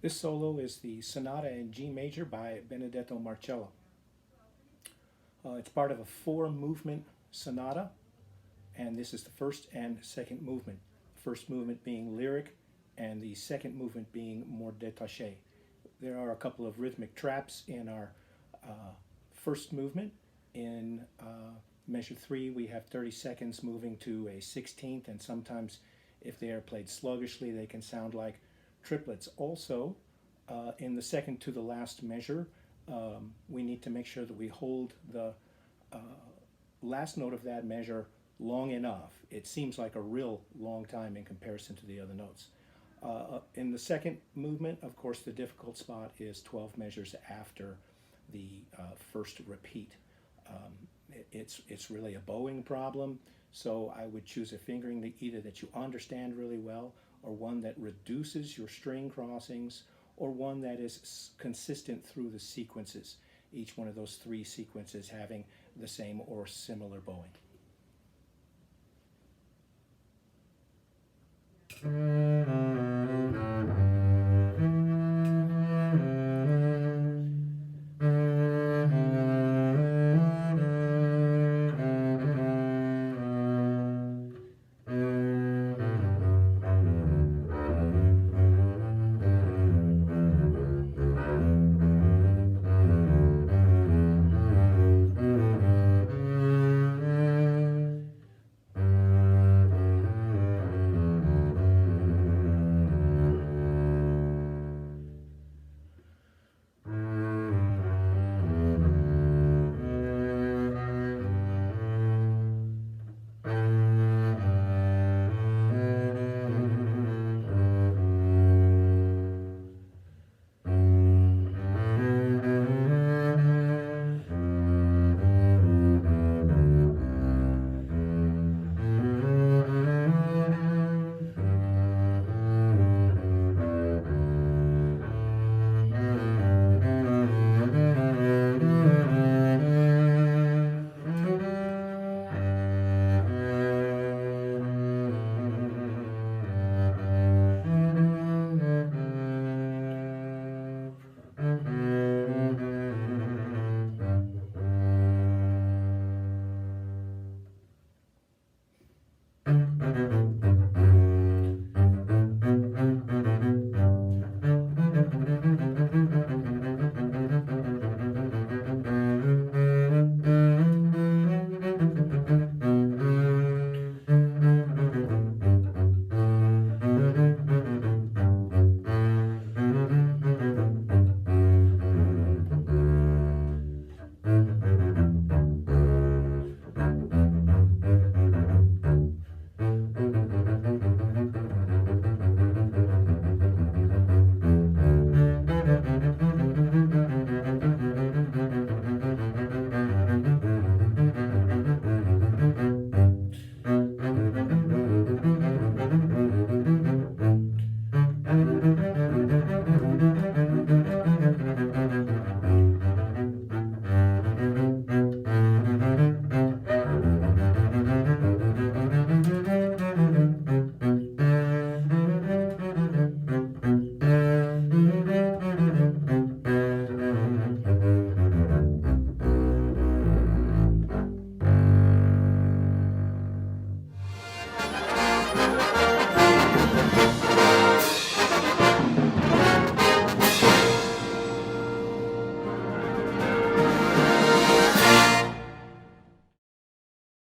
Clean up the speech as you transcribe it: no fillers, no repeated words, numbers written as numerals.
This solo is the Sonata in G major by Benedetto Marcello. It's part of a four-movement sonata, and this is the first and second movement. The first movement being lyric, and the second movement being more détaché. There are a couple of rhythmic traps in our first movement. In measure 3, we have 30 seconds moving to a 16th, and sometimes if they are played sluggishly, they can sound like triplets. Also, in the second to the last measure, we need to make sure that we hold the last note of that measure long enough. It seems like a real long time in comparison to the other notes. In the second movement, of course, the difficult spot is 12 measures after the first repeat. It's really a bowing problem, so I would choose a fingering that either that you understand really well, or one that reduces your string crossings, or one that is consistent through the sequences, each one of those three sequences having the same or similar bowing.